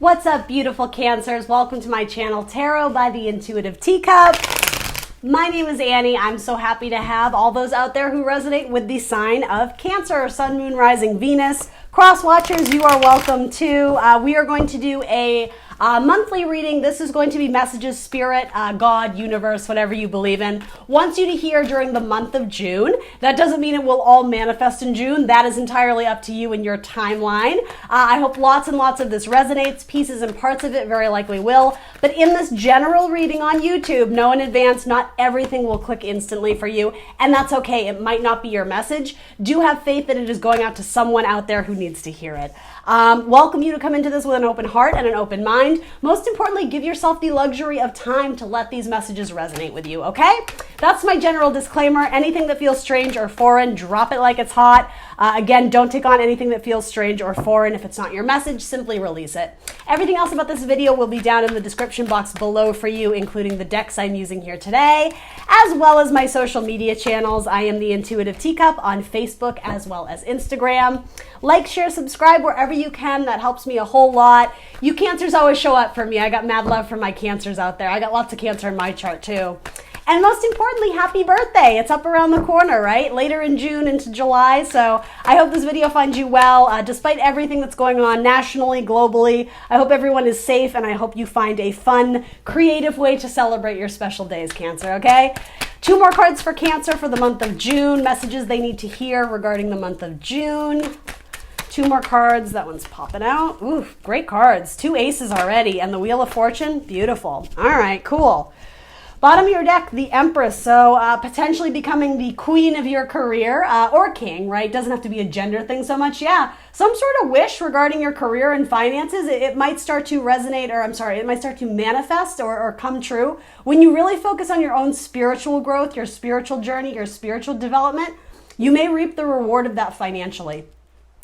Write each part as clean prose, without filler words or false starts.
What's up, beautiful Cancers? Welcome to my channel, Tarot by the Intuitive Teacup. My name is Annie. I'm so happy to have all those out there who resonate with the sign of Cancer, Sun, Moon, Rising, Venus. Cross watchers, you are welcome too. We are going to do a monthly reading. This is going to be messages Spirit, God, universe, whatever you believe in, wants you to hear during the month of June. That doesn't mean it will all manifest in June. That is entirely up to you and your timeline. I hope lots and lots of this resonates. Pieces and parts of it very likely will. But in this general reading on YouTube, know in advance, not everything will click instantly for you. And that's okay. It might not be your message. Do have faith that it is going out to someone out there who needs to hear it. Welcome you to come into this with an open heart and an open mind. Most importantly, give yourself the luxury of time to let these messages resonate with you, okay? That's my general disclaimer. Anything that feels strange or foreign, drop it like it's hot. Again, don't take on anything that feels strange or foreign. If it's not your message, simply release it. Everything else about this video will be down in the description box below for you, including the decks I'm using here today, as well as my social media channels. I am the Intuitive Teacup on Facebook as well as Instagram. Like, share, subscribe wherever you can. That helps me a whole lot. You Cancers always show up for me. I got mad love for my Cancers out there. I got lots of Cancer in my chart too. And most importantly, happy birthday. It's up around the corner, right? Later in June into July. So I hope this video finds you well. Despite everything that's going on nationally, globally, I hope everyone is safe and I hope you find a fun, creative way to celebrate your special days, Cancer, okay? 2 more cards for Cancer for the month of June. Messages they need to hear regarding the month of June. 2 more cards. That one's popping out. Ooh, great cards. 2 aces already. And the Wheel of Fortune. Beautiful. All right, cool. Bottom of your deck, the Empress. So potentially becoming the queen of your career or king, right? Doesn't have to be a gender thing so much. Yeah, some sort of wish regarding your career and finances. It might start to resonate, or I'm sorry, it might start to manifest or come true when you really focus on your own spiritual growth, your spiritual journey, your spiritual development. You may reap the reward of that financially.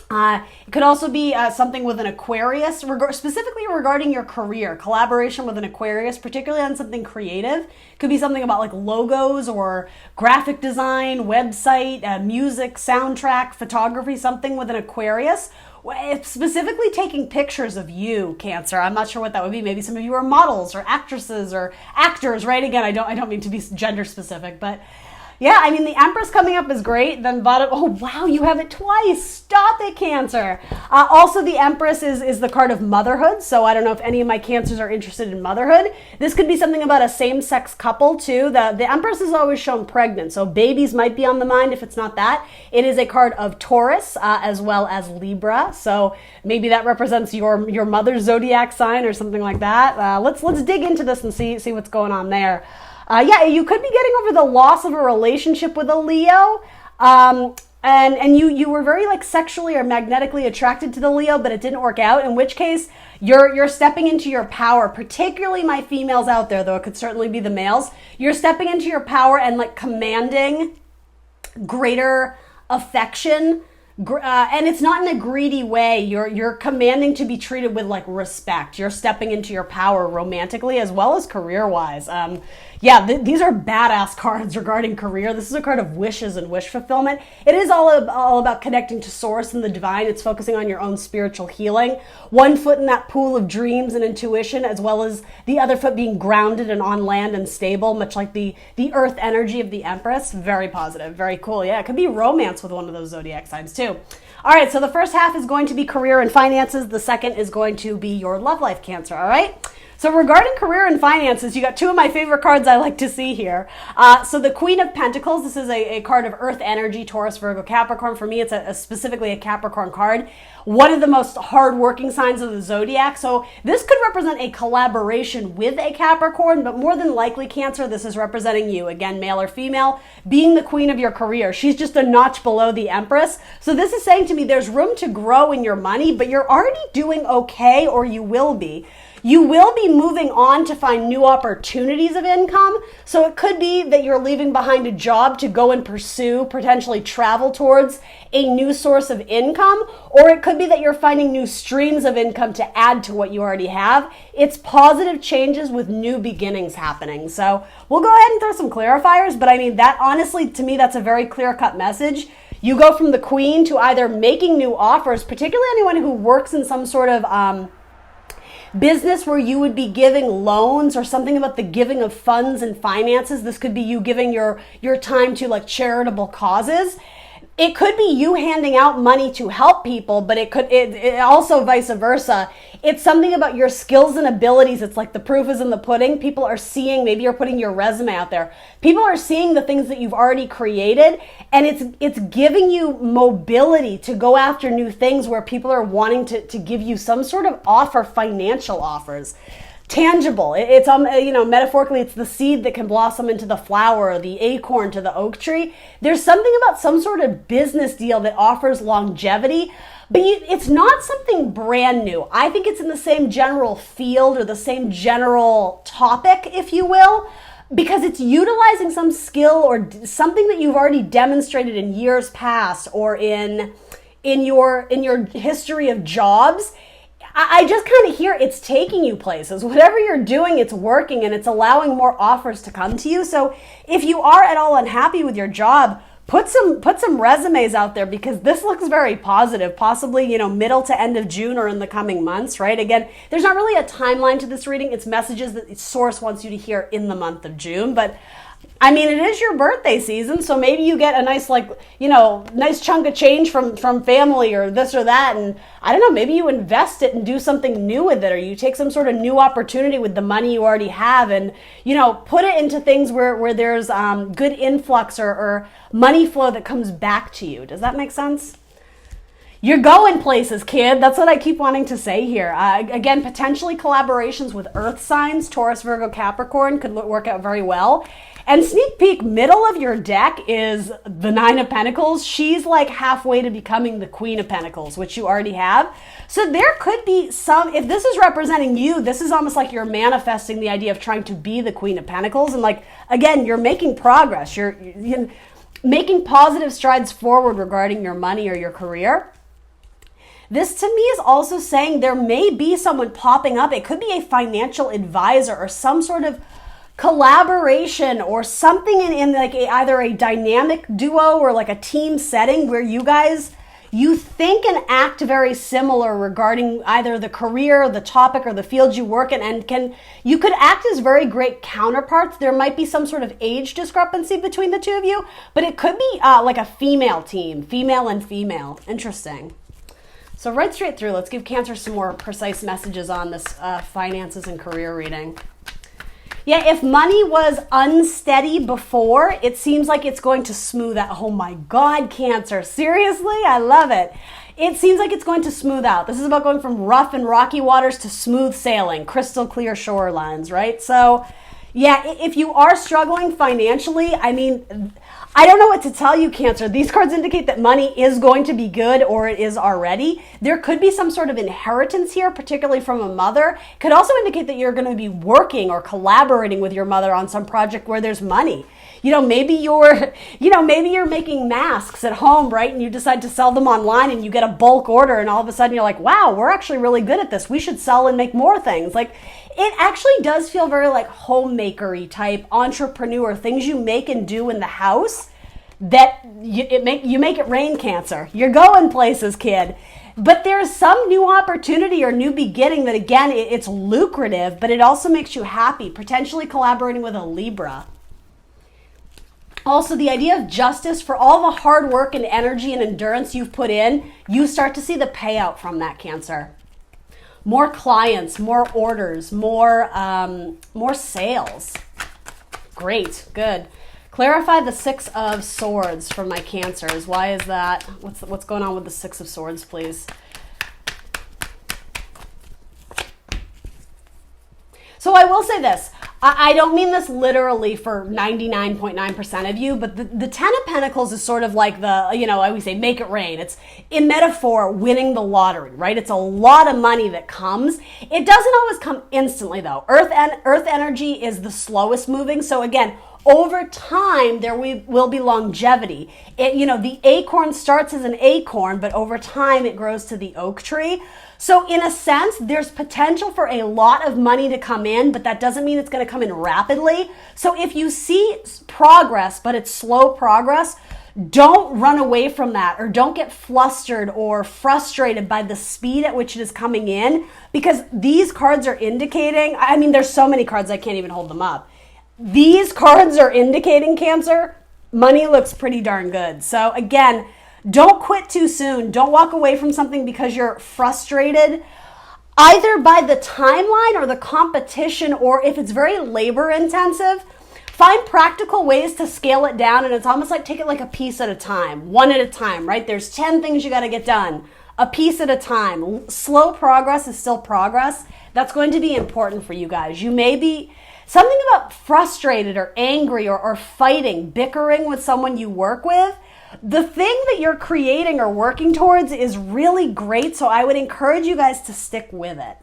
It could also be something with an Aquarius, specifically regarding your career, collaboration with an Aquarius, particularly on something creative. It could be something about like logos or graphic design, website, music, soundtrack, photography, something with an Aquarius. Specifically taking pictures of you, Cancer. I'm not sure what that would be. Maybe some of you are models or actresses or actors, right? Again, I don't mean to be gender specific, but yeah, I mean, the Empress coming up is great. Then bottom, oh wow, you have it twice. Stop it, Cancer. Also, the Empress is the card of motherhood. So I don't know if any of my Cancers are interested in motherhood. This could be something about a same-sex couple too. The Empress is always shown pregnant. So babies might be on the mind if it's not that. It is a card of Taurus as well as Libra. So maybe that represents your mother's zodiac sign or something like that. Let's dig into this and see what's going on there. Yeah, you could be getting over the loss of a relationship with a Leo. And you were very like sexually or magnetically attracted to the Leo, but it didn't work out, in which case you're stepping into your power, particularly my females out there, though it could certainly be the males. You're stepping into your power and like commanding greater affection. And it's not in a greedy way. You're commanding to be treated with like respect. You're stepping into your power romantically as well as career-wise. Yeah, these are badass cards regarding career. This is a card of wishes and wish fulfillment. It is all about connecting to source and the divine. It's focusing on your own spiritual healing. One foot in that pool of dreams and intuition, as well as the other foot being grounded and on land and stable, much like the earth energy of the Empress. Very positive, very cool. Yeah, it could be romance with one of those zodiac signs too. All right, so the first half is going to be career and finances. The second is going to be your love life, Cancer, all right? So regarding career and finances, you got 2 of my favorite cards I like to see here. So the Queen of Pentacles, this is a card of earth energy, Taurus, Virgo, Capricorn. For me, it's specifically a Capricorn card. One of the most hardworking signs of the zodiac. So this could represent a collaboration with a Capricorn, but more than likely, Cancer, this is representing you. Again, male or female, being the queen of your career. She's just a notch below the Empress. So this is saying to me there's room to grow in your money, but you're already doing okay, or you will be. You will be moving on to find new opportunities of income. So it could be that you're leaving behind a job to go and pursue, potentially travel towards a new source of income, or it could be that you're finding new streams of income to add to what you already have. It's positive changes with new beginnings happening. So we'll go ahead and throw some clarifiers, but I mean, that honestly, to me, that's a very clear-cut message. You go from the queen to either making new offers, particularly anyone who works in some sort of business where you would be giving loans or something about the giving of funds and finances. This could be you giving your time to like charitable causes. It could be you handing out money to help people, but it also vice versa. It's something about your skills and abilities. It's like the proof is in the pudding. People are seeing, maybe you're putting your resume out there. People are seeing the things that you've already created, and it's giving you mobility to go after new things where people are wanting to give you some sort of offer, financial offers. Tangible. It's metaphorically, it's the seed that can blossom into the flower, or the acorn to the oak tree. There's something about some sort of business deal that offers longevity, but it's not something brand new. I think it's in the same general field or the same general topic, if you will, because it's utilizing some skill or something that you've already demonstrated in years past or in your history of jobs. I just kind of hear it's taking you places. Whatever you're doing, it's working, and it's allowing more offers to come to you. So if you are at all unhappy with your job, put some resumes out there, because this looks very positive, possibly, middle to end of June or in the coming months, right? Again, there's not really a timeline to this reading. It's messages that its source wants you to hear in the month of June, but I mean, it is your birthday season, so maybe you get a nice, nice chunk of change from family or this or that, and I don't know, maybe you invest it and do something new with it, or you take some sort of new opportunity with the money you already have and, put it into things where there's good influx or money flow that comes back to you. Does that make sense? You're going places, kid. That's what I keep wanting to say here. Again, potentially collaborations with earth signs, Taurus, Virgo, Capricorn could work out very well. And sneak peek, middle of your deck is the Nine of Pentacles. She's like halfway to becoming the Queen of Pentacles, which you already have. So there could be some, if this is representing you, this is almost like you're manifesting the idea of trying to be the Queen of Pentacles. And again, you're making progress. You're making positive strides forward regarding your money or your career. This to me is also saying there may be someone popping up. It could be a financial advisor or some sort of collaboration or something in like either a dynamic duo or like a team setting where you think and act very similar regarding either the career, the topic, or the field you work in, and you could act as very great counterparts. There might be some sort of age discrepancy between the two of you, but it could be like a female team, female and female. Interesting. So right straight through, let's give Cancer some more precise messages on this finances and career reading. Yeah, if money was unsteady before, it seems like it's going to smooth out. Oh my God, Cancer. Seriously? I love it. It seems like it's going to smooth out. This is about going from rough and rocky waters to smooth sailing, crystal clear shorelines, right? So yeah, if you are struggling financially, I mean, I don't know what to tell you, Cancer. These cards indicate that money is going to be good, or it is already. There could be some sort of inheritance here, particularly from a mother. It could also indicate that you're going to be working or collaborating with your mother on some project where there's money. Maybe you're making masks at home, right? And you decide to sell them online and you get a bulk order, and all of a sudden you're like, wow, we're actually really good at this. We should sell and make more things. It actually does feel very like homemaker-y type, entrepreneur, things you make and do in the house that you make it rain, Cancer. You're going places, kid. But there's some new opportunity or new beginning that, again, it's lucrative, but it also makes you happy, potentially collaborating with a Libra. Also, the idea of justice for all the hard work and energy and endurance you've put in, you start to see the payout from that, Cancer. More clients, more orders, more sales. Great, good. Clarify the Six of Swords for my Cancers. Why is that? What's going on with the Six of Swords, please? So I will say this. I don't mean this literally for 99.9% of you, but the Ten of Pentacles is sort of like the, I always say make it rain. It's in metaphor winning the lottery, right? It's a lot of money that comes. It doesn't always come instantly though. Earth energy is the slowest moving. So again, over time, there will be longevity. The acorn starts as an acorn, but over time it grows to the oak tree. So in a sense, there's potential for a lot of money to come in, but that doesn't mean it's going to come in rapidly. So if you see progress, but it's slow progress, Don't run away from that, or don't get flustered or frustrated by the speed at which it is coming in, because these cards are indicating, I mean, there's so many cards I can't even hold them up. These cards are indicating, Cancer, money looks pretty darn good. So again, don't quit too soon. Don't walk away from something because you're frustrated, either by the timeline or the competition, or if it's very labor intensive. Find practical ways to scale it down, and it's almost like take it like a piece at a time, one at a time, right? There's 10 things you got to get done, a piece at a time. Slow progress is still progress. That's going to be important for you guys. You may be something about frustrated or angry or fighting, bickering with someone you work with. The thing that you're creating or working towards is really great, so I would encourage you guys to stick with it.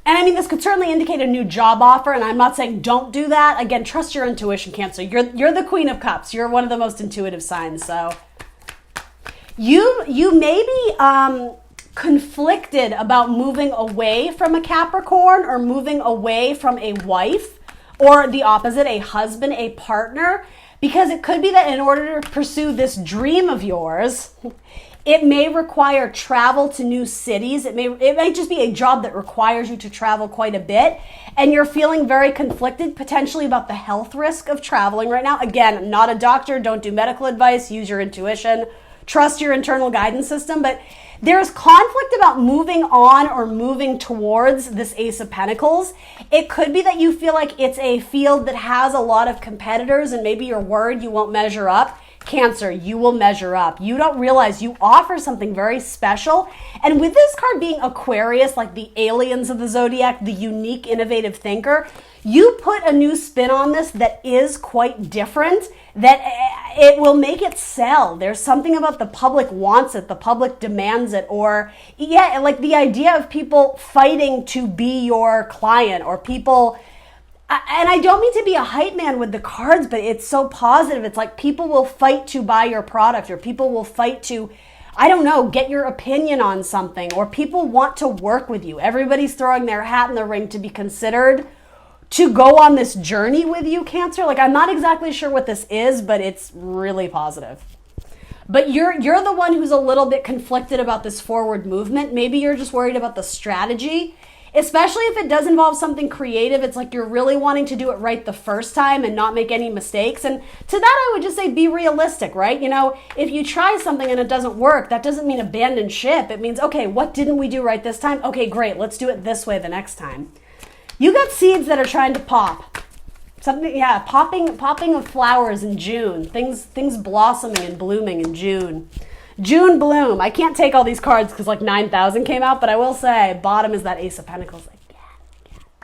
And I mean, this could certainly indicate a new job offer, and I'm not saying don't do that. Again, trust your intuition, Cancer. You're the Queen of Cups. You're one of the most intuitive signs. So you may be conflicted about moving away from a Capricorn, or moving away from a wife, or the opposite, a husband, a partner, because it could be that in order to pursue this dream of yours, it may require travel to new cities. It might just be a job that requires you to travel quite a bit, and you're feeling very conflicted potentially about the health risk of traveling right now. Again, I'm not a doctor. Don't do medical advice. Use your intuition. Trust your internal guidance system. But there's conflict about moving on or moving towards this Ace of Pentacles. It could be that you feel like it's a field that has a lot of competitors, and maybe you're worried you won't measure up. Cancer, you will measure up. You don't realize you offer something very special. And with this card being Aquarius, like the aliens of the zodiac, the unique, innovative thinker, you put a new spin on this that is quite different, that it will make it sell. There's something about the public wants it, the public demands it, or yeah, like the idea of people fighting to be your client, or people. And I don't mean to be a hype man with the cards, but it's so positive. It's like people will fight to buy your product, or people will fight to, I don't know, get your opinion on something, or people want to work with you. Everybody's throwing their hat in the ring to be considered to go on this journey with you, Cancer. Like, I'm not exactly sure what this is, but it's really positive. But you're the one who's a little bit conflicted about this forward movement. Maybe you're just worried about the strategy. Especially if it does involve something creative, it's like you're really wanting to do it right the first time and not make any mistakes. And to that, I would just say be realistic, right? You know, if you try something and it doesn't work, that doesn't mean abandon ship. It means, okay, what didn't we do right this time? Okay, great, let's do it this way the next time. You got seeds that are trying to pop. Something, yeah, popping of flowers in June. Things blossoming and blooming in June. June bloom. I can't take all these cards because like 9,000 came out, but I will say bottom is that Ace of Pentacles.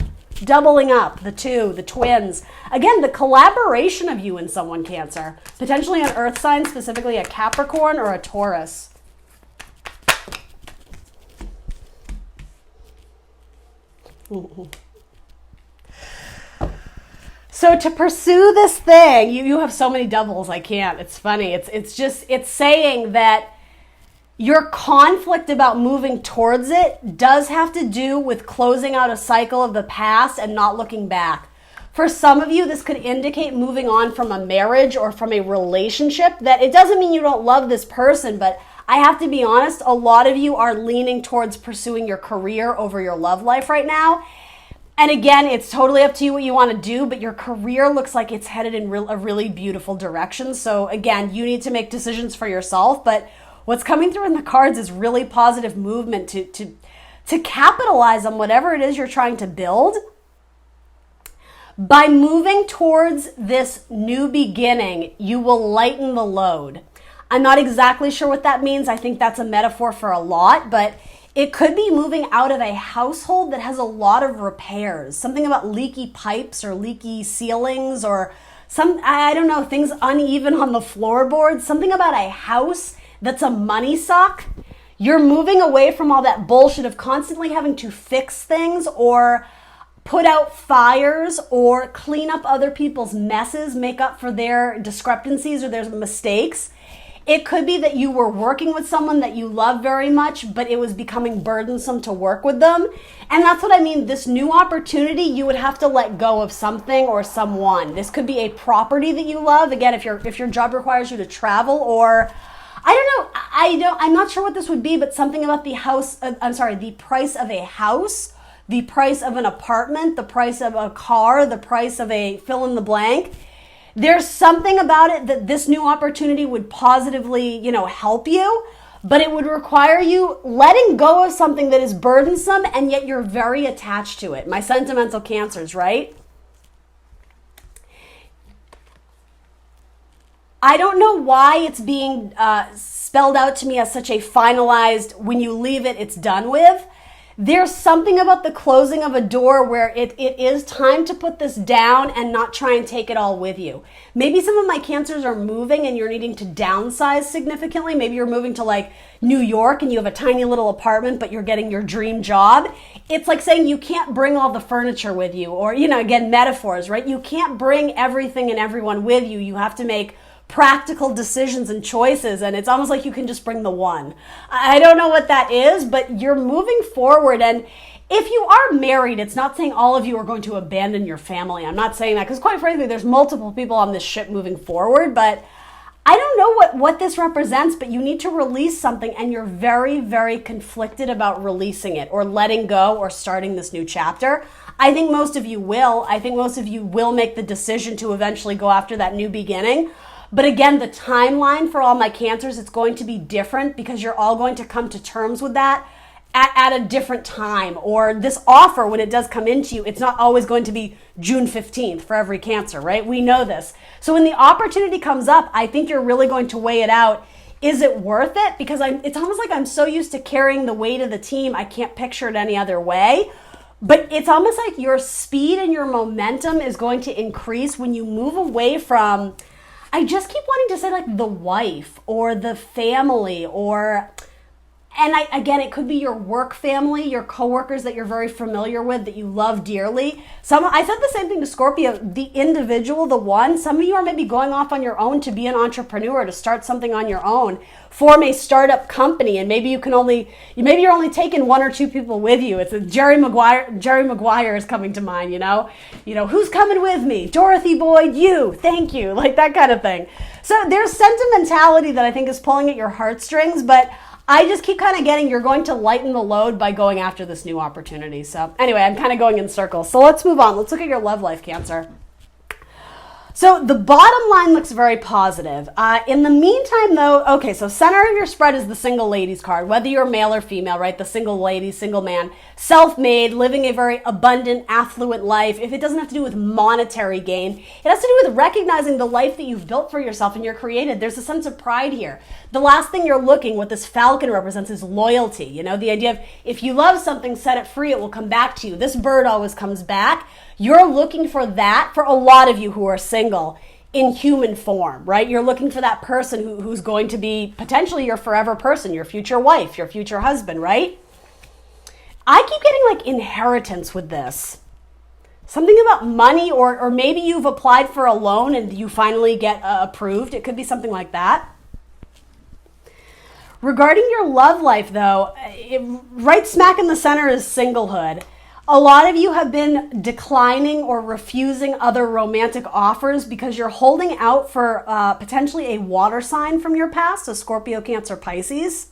Again. Doubling up, the two, the twins. Again, the collaboration of you and someone, Cancer. Potentially an earth sign, specifically a Capricorn or a Taurus. So to pursue this thing, you have so many doubles, I can't. It's funny. It's saying that your conflict about moving towards it does have to do with closing out a cycle of the past and not looking back. For some of you, this could indicate moving on from a marriage or from a relationship. That it doesn't mean you don't love this person, but I have to be honest, a lot of you are leaning towards pursuing your career over your love life right now. And again, it's totally up to you what you want to do, but your career looks like it's headed in a really beautiful direction. So again, you need to make decisions for yourself, but what's coming through in the cards is really positive movement to capitalize on whatever it is you're trying to build. By moving towards this new beginning, you will lighten the load. I'm not exactly sure what that means. I think that's a metaphor for a lot, but it could be moving out of a household that has a lot of repairs. Something about leaky pipes or leaky ceilings or I don't know, things uneven on the floorboards. Something about a house that's a money suck. You're moving away from all that bullshit of constantly having to fix things or put out fires or clean up other people's messes, make up for their discrepancies or their mistakes. It could be that you were working with someone that you love very much, but it was becoming burdensome to work with them. And that's what I mean. This new opportunity, you would have to let go of something or someone. This could be a property that you love. Again, if your job requires you to travel, or I'm not sure what this would be, but something about the price of a house, the price of an apartment, the price of a car, the price of a fill in the blank. There's something about it that this new opportunity would positively, help you, but it would require you letting go of something that is burdensome and yet you're very attached to it. My sentimental Cancers, right? I don't know why it's being spelled out to me as such a finalized, when you leave it, it's done with. There's something about the closing of a door where it is time to put this down and not try and take it all with you. Maybe some of my Cancers are moving and you're needing to downsize significantly. Maybe you're moving to like New York and you have a tiny little apartment, but you're getting your dream job. It's like saying you can't bring all the furniture with you, or, again, metaphors, right? You can't bring everything and everyone with you. You have to make practical decisions and choices, and it's almost like you can just bring the one. I don't know what that is, but you're moving forward. And if you are married, it's not saying all of you are going to abandon your family. I'm not saying that, because quite frankly, there's multiple people on this ship moving forward, but I don't know what this represents, but you need to release something, and you're very, very conflicted about releasing it or letting go or starting this new chapter. I think most of you will. I think most of you will make the decision to eventually go after that new beginning. But again, the timeline for all my Cancers, it's going to be different, because you're all going to come to terms with that at a different time. Or this offer, when it does come into you, it's not always going to be June 15th for every Cancer, right? We know this. So when the opportunity comes up, I think you're really going to weigh it out. Is it worth it? Because it's almost like I'm so used to carrying the weight of the team, I can't picture it any other way. But it's almost like your speed and your momentum is going to increase when you move away from, I just keep wanting to say like the wife or the family, again, it could be your work family, your coworkers that you're very familiar with, that you love dearly. I said the same thing to Scorpio, the individual, the one. Some of you are maybe going off on your own to be an entrepreneur, to start something on your own, form a startup company, and maybe you're only taking one or two people with you. It's Jerry Maguire is coming to mind, who's coming with me? Dorothy Boyd, you, thank you, like that kind of thing. So there's sentimentality that I think is pulling at your heartstrings, but I just keep kind of getting, you're going to lighten the load by going after this new opportunity. So anyway, I'm kind of going in circles. So let's move on. Let's look at your love life, Cancer. So the bottom line looks very positive. In the meantime, though, okay, so center of your spread is the single ladies card, whether you're male or female, right? The single lady, single man, self-made, living a very abundant, affluent life. If it doesn't have to do with monetary gain, it has to do with recognizing the life that you've built for yourself and you're created. There's a sense of pride here. The last thing you're looking, what this falcon represents, is loyalty. The idea of if you love something, set it free, it will come back to you. This bird always comes back. You're looking for that, for a lot of you who are single, in human form, right? You're looking for that person who's going to be potentially your forever person, your future wife, your future husband, right? I keep getting like inheritance with this. Something about money, or maybe you've applied for a loan and you finally get approved. It could be something like that. Regarding your love life, though, right smack in the center is singlehood. A lot of you have been declining or refusing other romantic offers because you're holding out for potentially a water sign from your past, a Scorpio, Cancer, Pisces.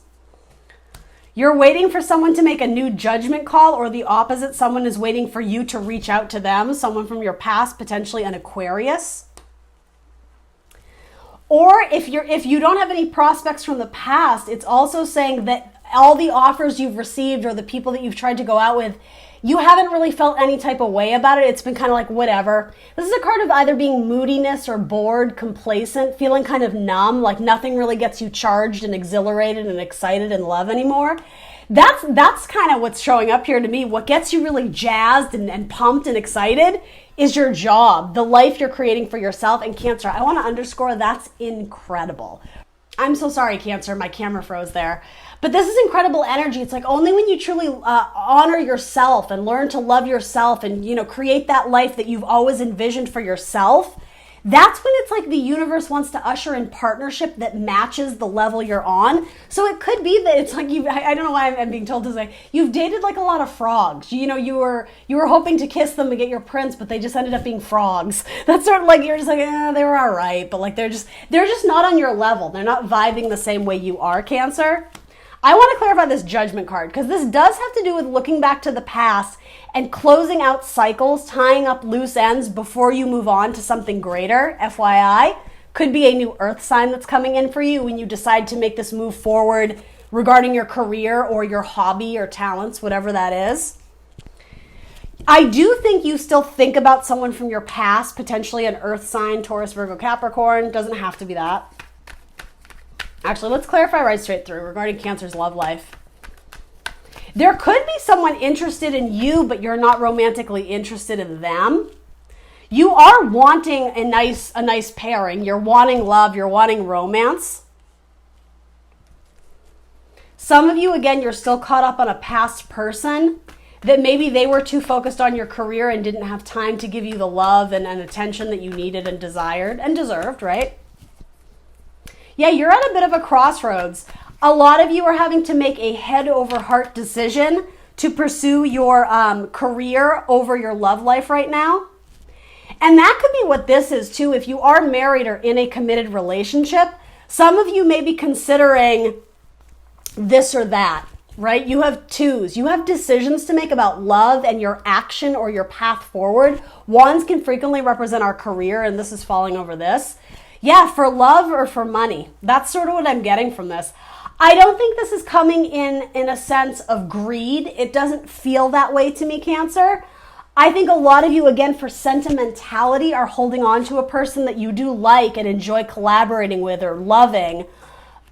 You're waiting for someone to make a new judgment call, or the opposite, someone is waiting for you to reach out to them, someone from your past, potentially an Aquarius. Or if you don't have any prospects from the past, it's also saying that all the offers you've received or the people that you've tried to go out with, you haven't really felt any type of way about it. It's been kind of like whatever. This is a card of either being moodiness or bored, complacent, feeling kind of numb, like nothing really gets you charged and exhilarated and excited and love anymore. That's kind of what's showing up here to me. What gets you really jazzed and pumped and excited is your job, the life you're creating for yourself. And Cancer, I want to underscore, that's incredible. I'm so sorry, Cancer, my camera froze there. But this is incredible energy. It's like only when you truly honor yourself and learn to love yourself and, create that life that you've always envisioned for yourself, that's when it's like the universe wants to usher in partnership that matches the level you're on. So it could be that it's like I don't know why I'm being told to say, you've dated like a lot of frogs. You know, you were hoping to kiss them and get your prince, but they just ended up being frogs. That's sort of like, you're just like, they were all right, but like they're just not on your level. They're not vibing the same way you are, Cancer. I want to clarify this Judgment card, because this does have to do with looking back to the past and closing out cycles, tying up loose ends before you move on to something greater. FYI, could be a new earth sign that's coming in for you when you decide to make this move forward regarding your career or your hobby or talents, whatever that is. I do think you still think about someone from your past, potentially an earth sign, Taurus, Virgo, Capricorn. Doesn't have to be that. Actually, let's clarify right straight through regarding Cancer's love life. There could be someone interested in you, but you're not romantically interested in them. You are wanting a nice pairing. You're wanting love. You're wanting romance. Some of you, again, you're still caught up on a past person that maybe they were too focused on your career and didn't have time to give you the love and attention that you needed and desired and deserved, right? Yeah, you're at a bit of a crossroads. A lot of you are having to make a head over heart decision to pursue your career over your love life right now. And that could be what this is too. If you are married or in a committed relationship, some of you may be considering this or that, right? You have twos. You have decisions to make about love and your action or your path forward. Ones can frequently represent our career, and this is falling over this. Yeah, for love or for money. That's sort of what I'm getting from this. I don't think this is coming in a sense of greed. It doesn't feel that way to me, Cancer. I think a lot of you, again, for sentimentality, are holding on to a person that you do like and enjoy collaborating with or loving.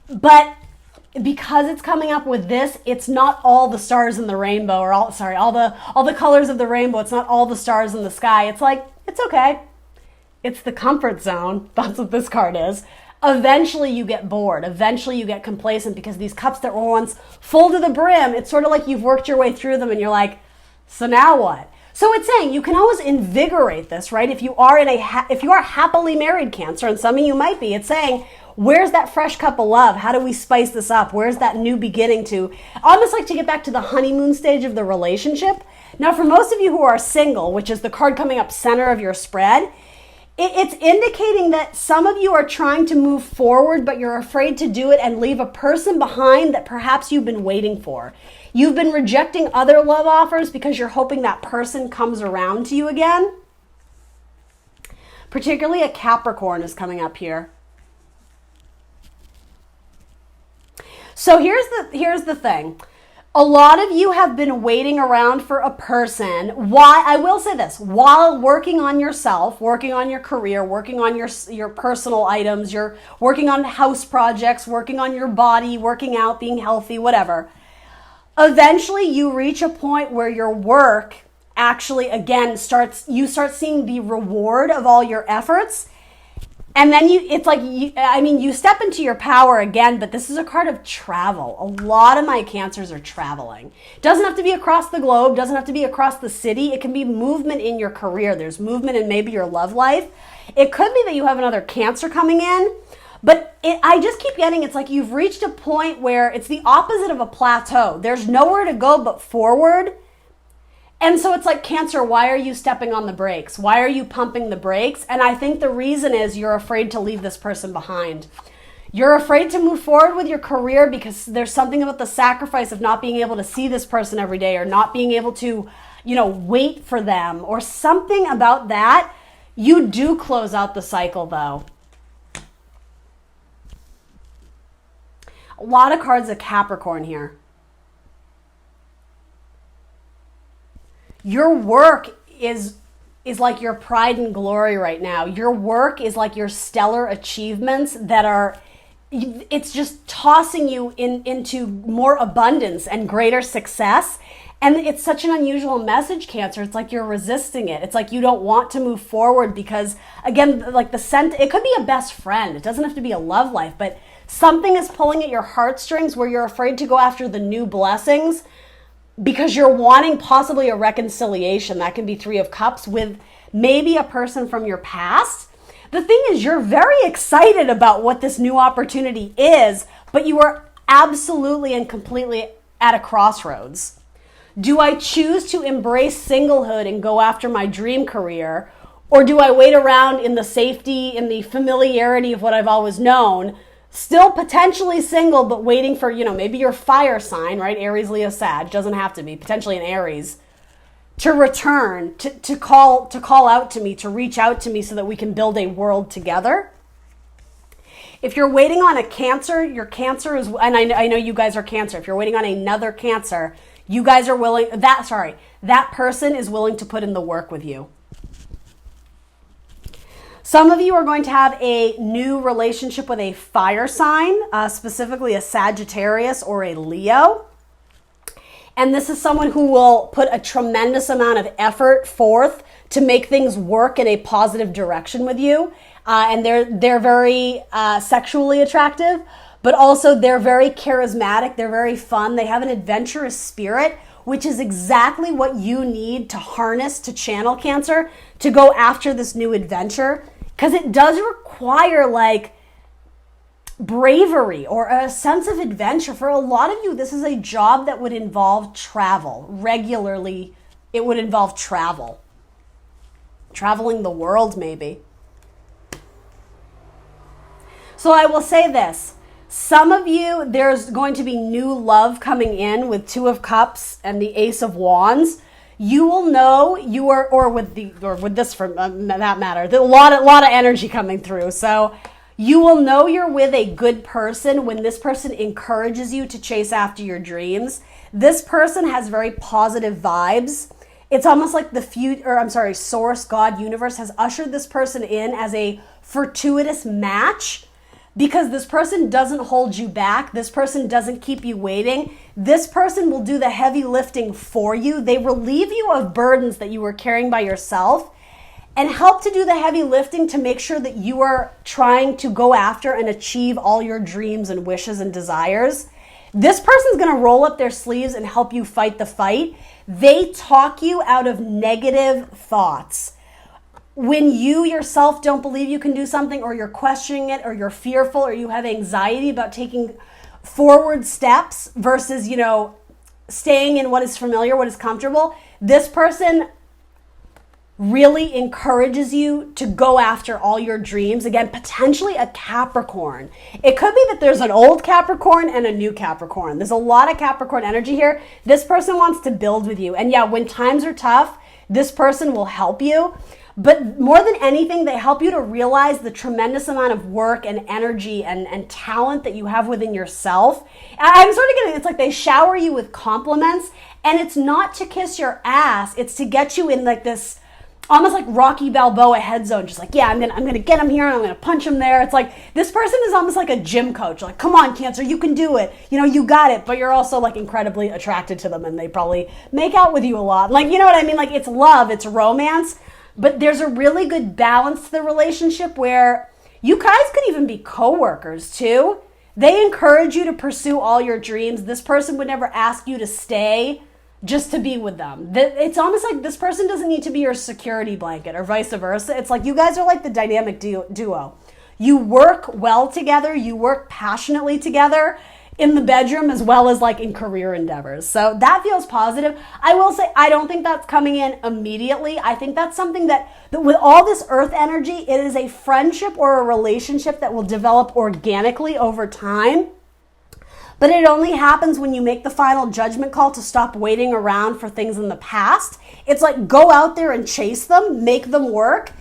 But because it's coming up with this, it's not all the stars in the rainbow, or all the colors of the rainbow. It's not all the stars in the sky. It's like, it's okay. It's the comfort zone. That's what this card is. Eventually you get bored. Eventually you get complacent, because these cups that were once full to the brim, it's sort of like you've worked your way through them and you're like, so now what? So it's saying you can always invigorate this, right? If you are if you are happily married, Cancer, and some of you might be, it's saying, where's that fresh cup of love? How do we spice this up? Where's that new beginning to? Almost like to get back to the honeymoon stage of the relationship. Now, for most of you who are single, which is the card coming up center of your spread, it's indicating that some of you are trying to move forward, but you're afraid to do it and leave a person behind that perhaps you've been waiting for. You've been rejecting other love offers because you're hoping that person comes around to you again. Particularly a Capricorn is coming up here. So here's the thing. A lot of you have been waiting around for a person. Why? I will say this, while working on yourself, working on your career, working on your personal items, you're working on house projects, working on your body, working out, being healthy, whatever. Eventually you reach a point where your work actually, again, you start seeing the reward of all your efforts. And then you step into your power again, but this is a card of travel. A lot of my Cancers are traveling. It doesn't have to be across the globe, doesn't have to be across the city. It can be movement in your career. There's movement in maybe your love life. It could be that you have another Cancer coming in, but I just keep getting, it's like you've reached a point where it's the opposite of a plateau. There's nowhere to go but forward. And so it's like, Cancer, why are you stepping on the brakes? Why are you pumping the brakes? And I think the reason is you're afraid to leave this person behind. You're afraid to move forward with your career because there's something about the sacrifice of not being able to see this person every day, or not being able to, wait for them, or something about that. You do close out the cycle though. A lot of cards of Capricorn here. Your work is like your pride and glory right now. Your work is like your stellar achievements that are, it's just tossing you into more abundance and greater success. And it's such an unusual message, Cancer. It's like you're resisting it. It's like you don't want to move forward because, again, like it could be a best friend. It doesn't have to be a love life, but something is pulling at your heartstrings where you're afraid to go after the new blessings, because you're wanting possibly a reconciliation. That can be Three of Cups with maybe a person from your past. The thing is, you're very excited about what this new opportunity is, but you are absolutely and completely at a crossroads. Do I choose to embrace singlehood and go after my dream career? Or do I wait around in the safety and the familiarity of what I've always known, still potentially single, but waiting for, maybe your fire sign, right? Aries, Leo, Sag, doesn't have to be, potentially an Aries, to return, to call out to me, to reach out to me so that we can build a world together. If you're waiting on a Cancer, your Cancer is, and I know you guys are Cancer. If you're waiting on another Cancer, you guys are that person is willing to put in the work with you. Some of you are going to have a new relationship with a fire sign, specifically a Sagittarius or a Leo. And this is someone who will put a tremendous amount of effort forth to make things work in a positive direction with you. And they're very sexually attractive, but also they're very charismatic. They're very fun. They have an adventurous spirit, which is exactly what you need to harness, to channel, Cancer, to go after this new adventure. Because it does require like bravery or a sense of adventure. For a lot of you, this is a job that would involve travel. Regularly, it would involve travel. Traveling the world, maybe. So I will say this. Some of you, there's going to be new love coming in with Two of Cups and the Ace of Wands. You will know you are, or with this for that matter, a lot of energy coming through. So you will know you're with a good person when this person encourages you to chase after your dreams. This person has very positive vibes. It's almost like Source, God, Universe has ushered this person in as a fortuitous match. Because this person doesn't hold you back. This person doesn't keep you waiting. This person will do the heavy lifting for you. They relieve you of burdens that you were carrying by yourself and help to do the heavy lifting to make sure that you are trying to go after and achieve all your dreams and wishes and desires. This person's going to roll up their sleeves and help you fight the fight. They talk you out of negative thoughts. When you yourself don't believe you can do something, or you're questioning it, or you're fearful, or you have anxiety about taking forward steps versus, staying in what is familiar, what is comfortable, this person really encourages you to go after all your dreams. Again, potentially a Capricorn. It could be that there's an old Capricorn and a new Capricorn. There's a lot of Capricorn energy here. This person wants to build with you. And yeah, when times are tough, this person will help you. But more than anything, they help you to realize the tremendous amount of work and energy and talent that you have within yourself. I'm sort of getting, it's like they shower you with compliments, and it's not to kiss your ass. It's to get you in like this, almost like Rocky Balboa head zone. Just like, yeah, I'm gonna get him here and I'm gonna punch him there. It's like, this person is almost like a gym coach. Like, come on, Cancer, you can do it. You got it. But you're also like incredibly attracted to them, and they probably make out with you a lot. Like, you know what I mean? Like, it's love, it's romance. But there's a really good balance to the relationship where you guys could even be coworkers too. They encourage you to pursue all your dreams. This person would never ask you to stay just to be with them. It's almost like this person doesn't need to be your security blanket, or vice versa. It's like you guys are like the dynamic duo. You work well together. You work passionately together in the bedroom as well as like in career endeavors. So that feels positive. I will say, I don't think that's coming in immediately. I think that's something that with all this earth energy, it is a friendship or a relationship that will develop organically over time. But it only happens when you make the final judgment call to stop waiting around for things in the past. It's like, go out there and chase them, make them work.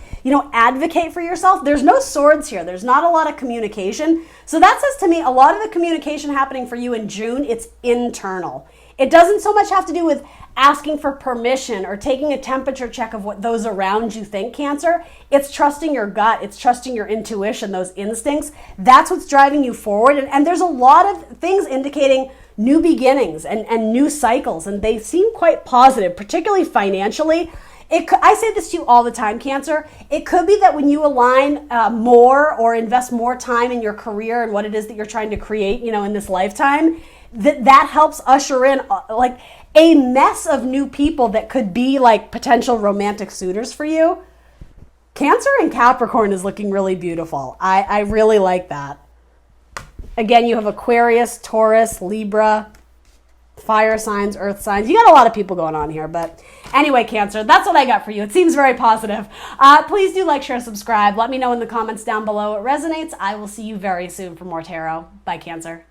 Advocate for yourself. There's no swords here. There's not a lot of communication. So that says to me, a lot of the communication happening for you in June, it's internal. It doesn't so much have to do with asking for permission or taking a temperature check of what those around you think, Cancer. It's trusting your gut. It's trusting your intuition, those instincts. That's what's driving you forward. And there's a lot of things indicating new beginnings and new cycles, and they seem quite positive, particularly financially. I say this to you all the time, Cancer. It could be that when you align more or invest more time in your career and what it is that you're trying to create, in this lifetime, that helps usher in like a mess of new people that could be like potential romantic suitors for you. Cancer and Capricorn is looking really beautiful. I really like that. Again, you have Aquarius, Taurus, Libra, fire signs, earth signs. You got a lot of people going on here, but anyway, Cancer, that's what I got for you. It seems very positive. Please do like, share, subscribe. Let me know in the comments down below what resonates. I will see you very soon for more tarot. Bye, Cancer.